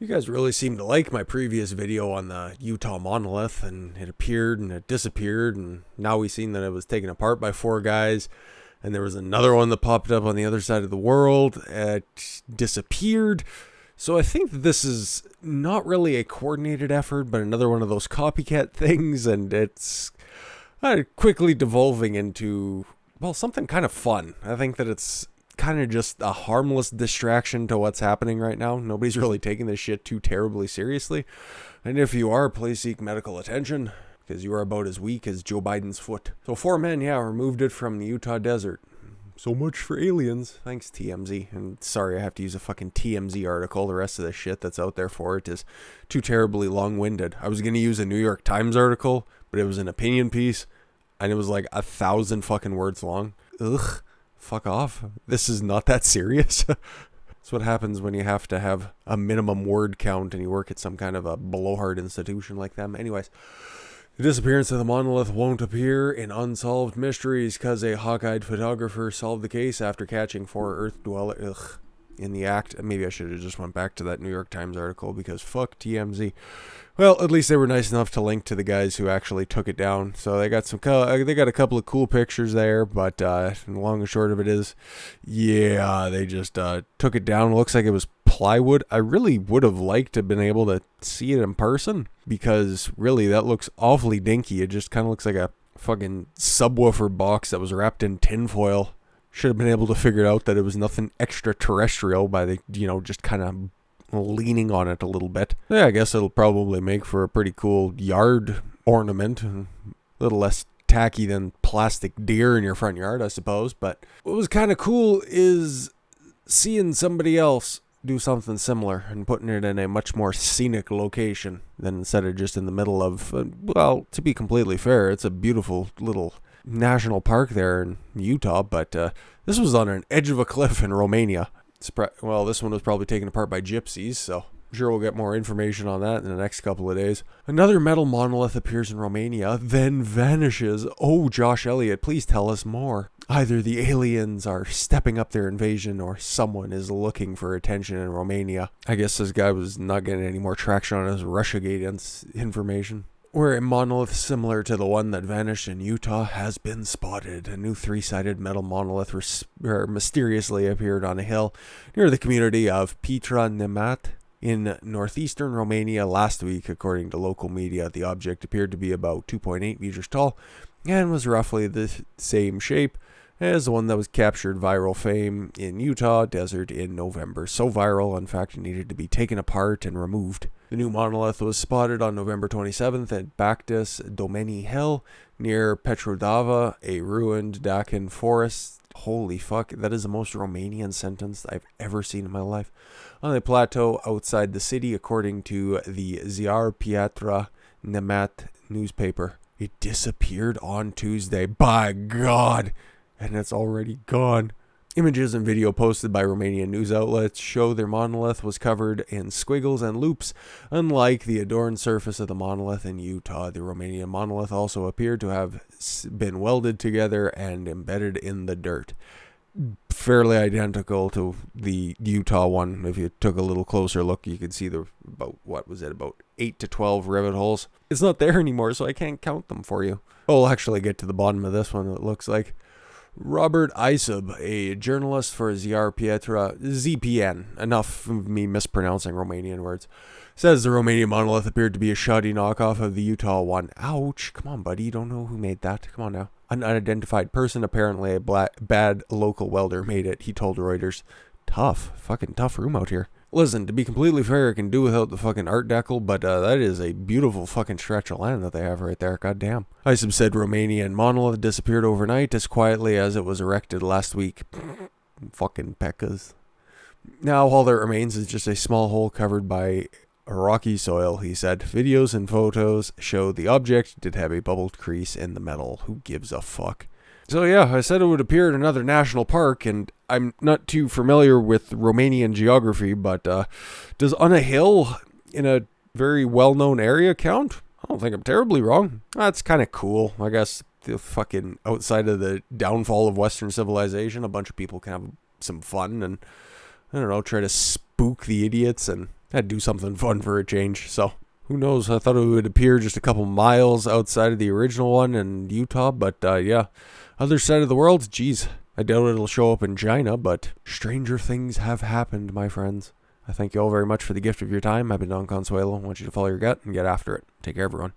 You guys really seem to like my previous video on the Utah monolith, and it appeared and it disappeared, and now we've seen that it was taken apart by four guys, and there was another one that popped up on the other side of the world. It disappeared. So I think that this is not really a coordinated effort, but another one of those copycat things, and it's quickly devolving into, well, something kind of fun. I think that it's kind of just a harmless distraction to what's happening right now. Nobody's really taking this shit too terribly seriously. And if you are, please seek medical attention, because you are about as weak as Joe Biden's foot. So 4 men, removed it from the Utah desert. So much for aliens. Thanks, TMZ. And sorry, I have to use a fucking TMZ article. The rest of the shit that's out there for it is too terribly long-winded. I was going to use a New York Times article, but it was an opinion piece, and it was like 1,000 fucking words long. Ugh. Fuck off. This is not that serious. That's what happens when you have to have a minimum word count and you work at some kind of a blowhard institution like them. Anyways, the disappearance of the monolith won't appear in Unsolved Mysteries because a hawk-eyed photographer solved the case after catching 4 Earth dwellers in the act. Maybe I should have just went back to that New York Times article because fuck TMZ. Well, at least they were nice enough to link to the guys who actually took it down. So they got they got a couple of cool pictures there, but the long and short of it is, they just took it down. It looks like it was plywood. I really would have liked to have been able to see it in person, because really that looks awfully dinky. It just kind of looks like a fucking subwoofer box that was wrapped in tinfoil. Should have been able to figure out that it was nothing extraterrestrial by the, just kind of leaning on it a little bit. Yeah, I guess it'll probably make for a pretty cool yard ornament. A little less tacky than plastic deer in your front yard, I suppose. But what was kind of cool is seeing somebody else do something similar and putting it in a much more scenic location than instead of just in the middle of, well, to be completely fair, it's a beautiful little national park there in Utah, but this was on an edge of a cliff in Romania. Well, this one was probably taken apart by gypsies, so I'm sure we'll get more information on that in the next couple of days. Another metal monolith appears in Romania, then vanishes. Oh, Josh Elliott, please tell us more. Either the aliens are stepping up their invasion, or someone is looking for attention in Romania. I guess this guy was not getting any more traction on his Russiagate information. Where a monolith similar to the one that vanished in Utah has been spotted. A new 3-sided metal monolith mysteriously appeared on a hill near the community of Petra Nemat in northeastern Romania last week. According to local media, the object appeared to be about 2.8 meters tall and was roughly the same shape as the one that was captured viral fame in Utah desert in November. So viral, in fact, it needed to be taken apart and removed. The new monolith was spotted on November 27th at Bactus Domeni Hill near Petrodava, a ruined Dakin forest. Holy fuck, that is the most Romanian sentence I've ever seen in my life. On a plateau outside the city, according to the Ziar Piatra Nemat newspaper. It disappeared on Tuesday. By God! And it's already gone. Images and video posted by Romanian news outlets show their monolith was covered in squiggles and loops. Unlike the adorned surface of the monolith in Utah, the Romanian monolith also appeared to have been welded together and embedded in the dirt. Fairly identical to the Utah one. If you took a little closer look, you could see about 8 to 12 rivet holes. It's not there anymore, so I can't count them for you. I'll actually get to the bottom of this one, it looks like. Robert Isub, a journalist for Ziar Pietra, ZPN, enough of me mispronouncing Romanian words, says the Romanian monolith appeared to be a shoddy knockoff of the Utah one. Ouch, come on buddy, you don't know who made that, come on now. An unidentified person, apparently a bad local welder, made it, he told Reuters. Fucking tough room out here. Listen, to be completely fair, I can do without the fucking art decal, but that is a beautiful fucking stretch of land that they have right there, goddamn. Isub said Romanian monolith disappeared overnight as quietly as it was erected last week. Fucking pekkas. Now all that remains is just a small hole covered by rocky soil, he said. Videos and photos show the object did have a bubbled crease in the metal. Who gives a fuck? So I said it would appear in another national park, and I'm not too familiar with Romanian geography, but does on a hill in a very well-known area count? I don't think I'm terribly wrong. That's kind of cool. I guess the fucking outside of the downfall of Western civilization, a bunch of people can have some fun and, I don't know, try to spook the idiots and had to do something fun for a change. So who knows? I thought it would appear just a couple miles outside of the original one in Utah, but yeah, other side of the world, geez, I doubt it'll show up in China, but stranger things have happened, my friends. I thank you all very much for the gift of your time. I've been Don Consuelo. I want you to follow your gut and get after it. Take care, everyone.